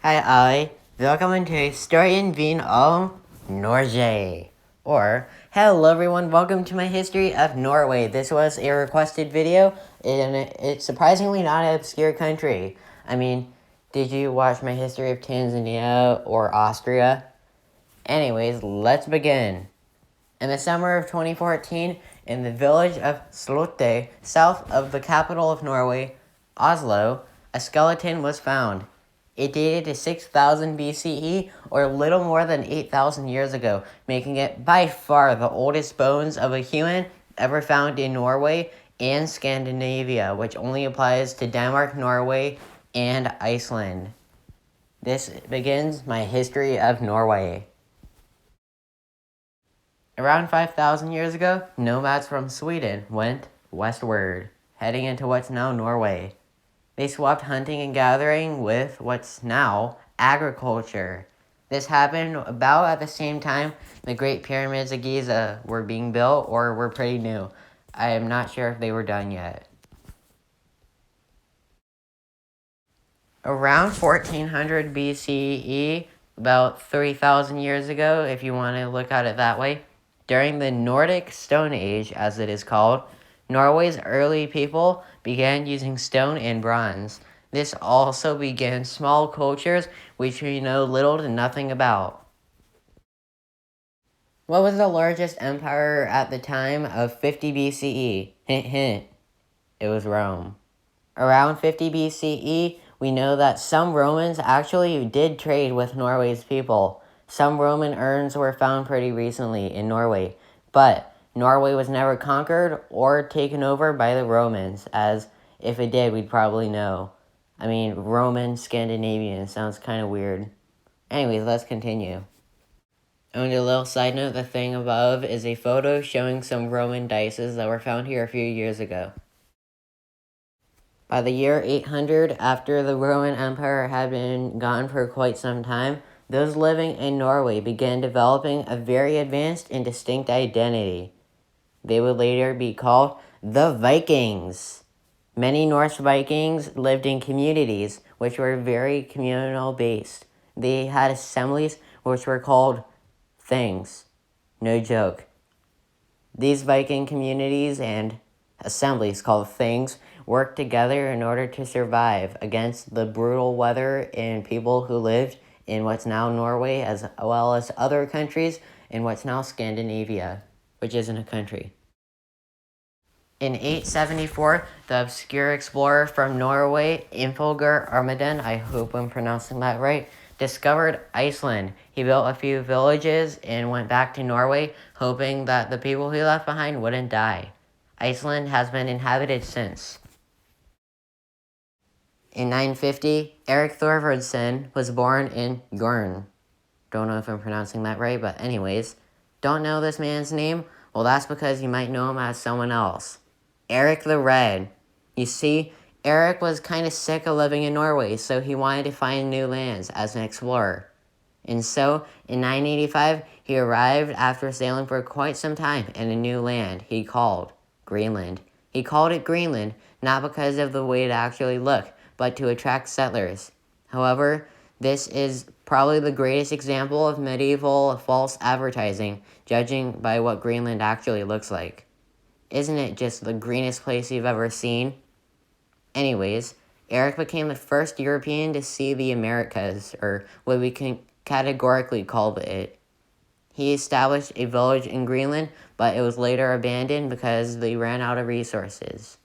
Hej alle, velkommen til historien vin om Norge. Or, hello everyone, welcome to my history of Norway. This was a requested video, and it's surprisingly not an obscure country. I mean, did you watch my history of Tanzania or Austria? Anyways, let's begin. In the summer of 2014, in the village of Slote, south of the capital of Norway, Oslo, a skeleton was found. It dated to 6000 BCE, or little more than 8,000 years ago, making it by far the oldest bones of a human ever found in Norway and Scandinavia, which only applies to Denmark, Norway, and Iceland. This begins my history of Norway. Around 5,000 years ago, nomads from Sweden went westward, heading into what's now Norway. They swapped hunting and gathering with what's now agriculture. This happened about at the same time the Great Pyramids of Giza were being built or were pretty new. I am not sure if they were done yet. Around 1400 BCE, about 3,000 years ago, if you want to look at it that way, during the Nordic Stone Age, as it is called, Norway's early people began using stone and bronze. This also began small cultures which we know little to nothing about. What was the largest empire at the time of 50 BCE? Hint, hint. It was Rome. Around 50 BCE, we know that some Romans actually did trade with Norway's people. Some Roman urns were found pretty recently in Norway, but Norway was never conquered or taken over by the Romans, as if it did, we'd probably know. I mean, Roman Scandinavian sounds kind of weird. Anyways, let's continue. And a little side note, the thing above is a photo showing some Roman dices that were found here a few years ago. By the year 800, after the Roman Empire had been gone for quite some time, those living in Norway began developing a very advanced and distinct identity. They would later be called the Vikings. Many Norse Vikings lived in communities which were very communal based. They had assemblies which were called things. No joke. These Viking communities and assemblies called things worked together in order to survive against the brutal weather and people who lived in what's now Norway, as well as other countries in what's now Scandinavia, which isn't a country. In 874, the obscure explorer from Norway, Infilger Armaden, I hope I'm pronouncing that right, discovered Iceland. He built a few villages and went back to Norway, hoping that the people he left behind wouldn't die. Iceland has been inhabited since. In 950, Erik Thorvardsson was born in Jørn. Don't know if I'm pronouncing that right, but anyways. Don't know this man's name? Well, that's because you might know him as someone else. Eric the Red. You see, Eric was kind of sick of living in Norway, so he wanted to find new lands as an explorer. And so, in 985, he arrived after sailing for quite some time in a new land he called Greenland. He called it Greenland, not because of the way it actually looked, but to attract settlers. However, this is probably the greatest example of medieval false advertising, judging by what Greenland actually looks like. Isn't it just the greenest place you've ever seen? Anyways, Eric became the first European to see the Americas, or what we can categorically call it. He established a village in Greenland, but it was later abandoned because they ran out of resources.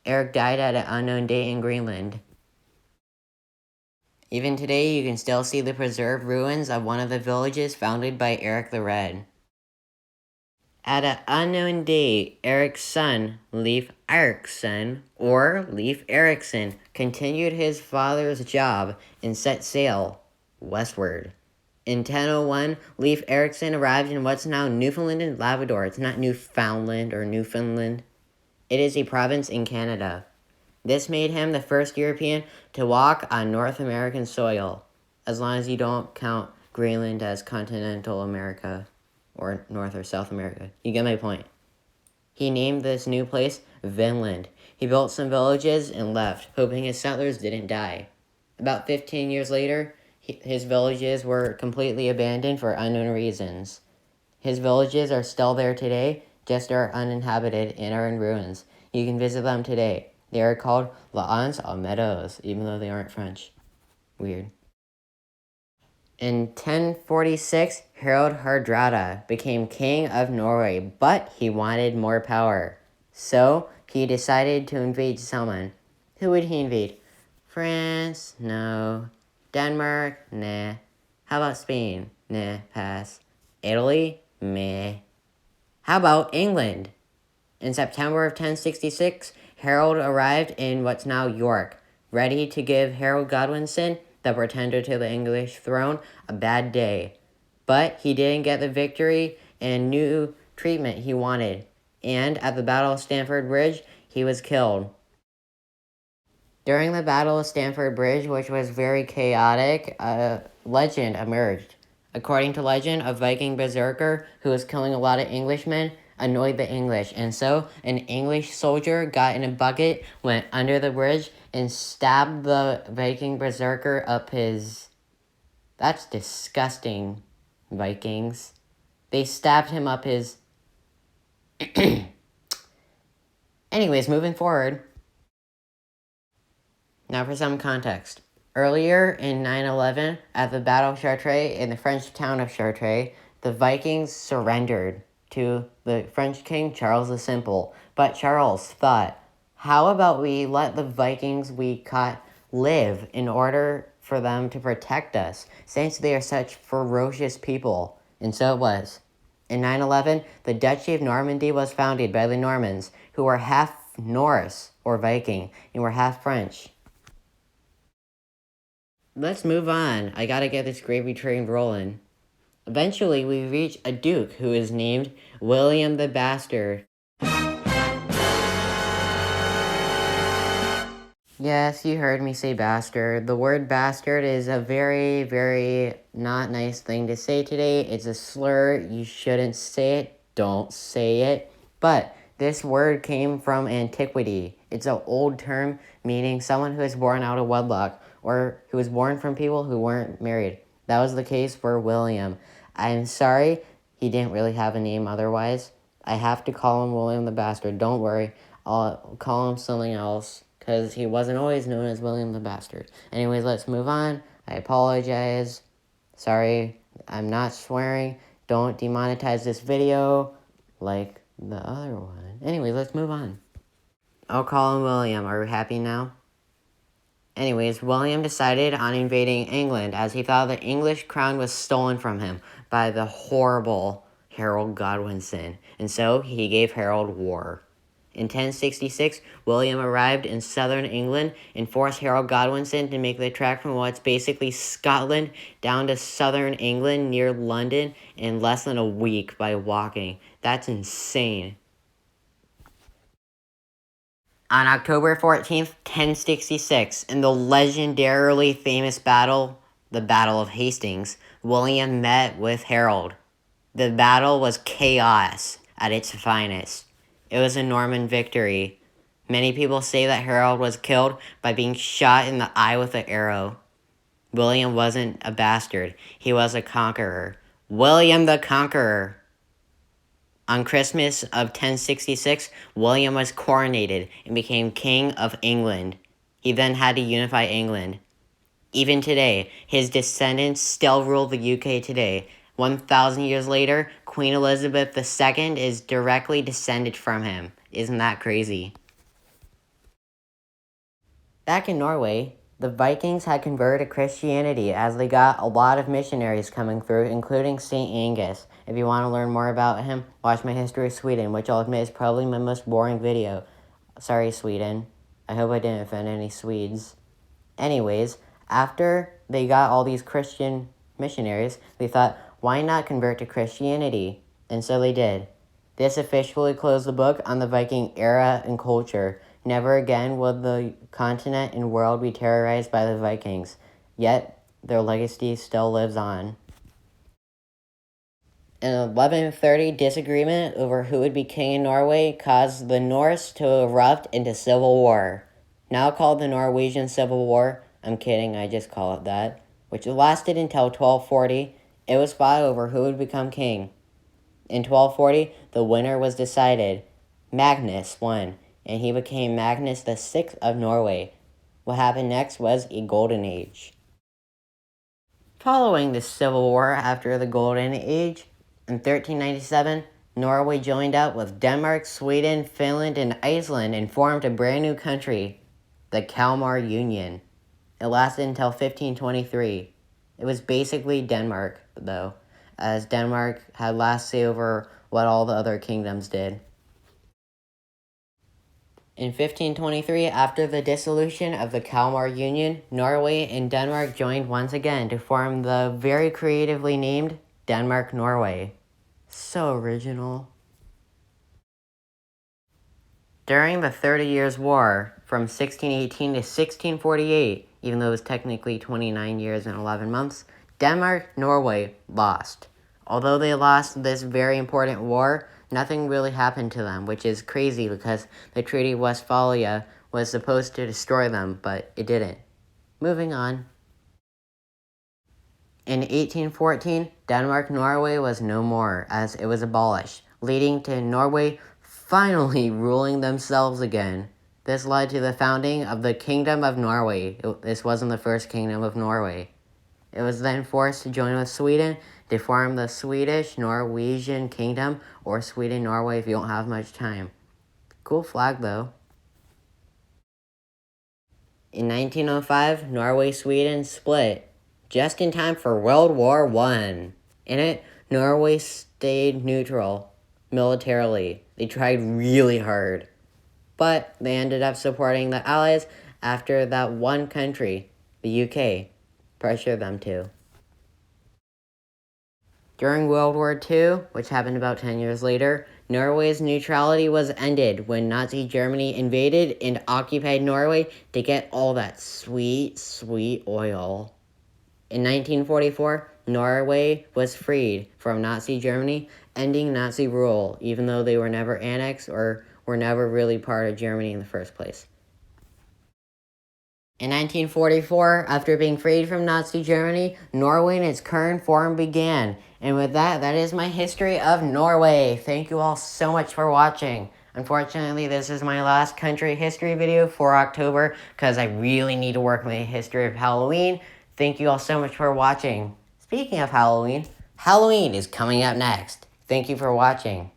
Eric died at an unknown date in Greenland. Even today, you can still see the preserved ruins of one of the villages founded by Eric the Red. At an unknown date, Eric's son, Leif Eriksson, or Leif Eriksson, continued his father's job and set sail westward. In 1001, Leif Eriksson arrived in what's now Newfoundland and Labrador. It's not Newfoundland or Newfoundland. It is a province in Canada. This made him the first European to walk on North American soil, as long as you don't count Greenland as continental America, or North or South America. You get my point. He named this new place Vinland. He built some villages and left, hoping his settlers didn't die. About 15 years later, his villages were completely abandoned for unknown reasons. His villages are still there today, just are uninhabited and are in ruins. You can visit them today. They are called Les Meadows, even though they aren't French. Weird. In 1046, Harald Hardrada became king of Norway, but he wanted more power. So, he decided to invade someone. Who would he invade? France? No. Denmark? Nah. How about Spain? Nah, pass. Italy? Meh. How about England? In September of 1066, Harold arrived in what's now York, ready to give Harold Godwinson, the pretender to the English throne, a bad day. But he didn't get the victory and new treatment he wanted, and at the Battle of Stamford Bridge, he was killed. During the Battle of Stamford Bridge, which was very chaotic, a legend emerged. According to legend, a Viking Berserker who was killing a lot of Englishmen annoyed the English, and so an English soldier got in a bucket, went under the bridge, and stabbed the Viking Berserker up his... That's disgusting, Vikings. They stabbed him up his... Anyways, moving forward. Now for some context. Earlier in 911, at the Battle of Chartres in the French town of Chartres, the Vikings surrendered to the French king Charles the Simple. But Charles thought, how about we let the Vikings we caught live in order for them to protect us, since they are such ferocious people? And so it was. In 911, the Duchy of Normandy was founded by the Normans, who were half Norse, or Viking, and were half French. Let's move on. I gotta get this gravy train rolling. Eventually, we reach a duke who is named William the Bastard. Yes, you heard me say bastard. The word bastard is a very, very not nice thing to say today. It's a slur. You shouldn't say it. Don't say it. But this word came from antiquity. It's an old term meaning someone who is born out of wedlock, or who was born from people who weren't married. That was the case for William. I'm sorry, he didn't really have a name otherwise. I have to call him William the Bastard. Don't worry, I'll call him something else, because he wasn't always known as William the Bastard. Anyways, let's move on. I apologize. Sorry, I'm not swearing. Don't demonetize this video like the other one. Anyways, let's move on. I'll call him William. Are we happy now? Anyways, William decided on invading England as he thought the English crown was stolen from him by the horrible Harold Godwinson, and so he gave Harold war. In 1066, William arrived in southern England and forced Harold Godwinson to make the trek from what's basically Scotland down to southern England near London in less than a week by walking. That's insane. On October 14th, 1066, in the legendarily famous battle, the Battle of Hastings, William met with Harold. The battle was chaos at its finest. It was a Norman victory. Many people say that Harold was killed by being shot in the eye with an arrow. William wasn't a bastard. He was a conqueror. William the Conqueror. On Christmas of 1066, William was coronated and became King of England. He then had to unify England. Even today, his descendants still rule the UK today. 1,000 years later, Queen Elizabeth II is directly descended from him. Isn't that crazy? Back in Norway, the Vikings had converted to Christianity as they got a lot of missionaries coming through, including St. Angus. If you want to learn more about him, watch my history of Sweden, which I'll admit is probably my most boring video. Sorry, Sweden. I hope I didn't offend any Swedes. Anyways, after they got all these Christian missionaries, they thought, why not convert to Christianity? And so they did. This officially closed the book on the Viking era and culture. Never again will the continent and world be terrorized by the Vikings. Yet, their legacy still lives on. An 1130 disagreement over who would be king in Norway caused the Norse to erupt into civil war. Now called the Norwegian Civil War. I'm kidding, I just call it that. which lasted until 1240. It was fought over who would become king. In 1240, the winner was decided. Magnus won, and he became Magnus the Sixth of Norway. What happened next was a golden age. Following the civil war after the golden age, in 1397, Norway joined up with Denmark, Sweden, Finland, and Iceland and formed a brand new country, the Kalmar Union. It lasted until 1523. It was basically Denmark, though, as Denmark had last say over what all the other kingdoms did. In 1523, after the dissolution of the Kalmar Union, Norway and Denmark joined once again to form the very creatively named Denmark-Norway. So original. During the 30 Years' War, from 1618 to 1648, even though it was technically 29 years and 11 months, Denmark-Norway lost. Although they lost this very important war, nothing really happened to them, which is crazy because the Treaty of Westphalia was supposed to destroy them, but it didn't. Moving on. In 1814, Denmark-Norway was no more, as it was abolished, leading to Norway finally ruling themselves again. This led to the founding of the Kingdom of Norway. This wasn't the first Kingdom of Norway. It was then forced to join with Sweden to form the Swedish-Norwegian Kingdom, or Sweden-Norway if you don't have much time. Cool flag, though. In 1905, Norway-Sweden split, just in time for World War I. In it, Norway stayed neutral, militarily. They tried really hard. But they ended up supporting the Allies after that one country, the UK, pressured them to. During World War II, which happened about 10 years later, Norway's neutrality was ended when Nazi Germany invaded and occupied Norway to get all that sweet, sweet oil. In 1944, Norway was freed from Nazi Germany, ending Nazi rule, even though they were never annexed or were never really part of Germany in the first place. In 1944, after being freed from Nazi Germany, Norway in its current form began. And with that, that is my history of Norway. Thank you all so much for watching. Unfortunately, this is my last country history video for October because I really need to work my history of Halloween. Thank you all so much for watching. Speaking of Halloween, Halloween is coming up next. Thank you for watching.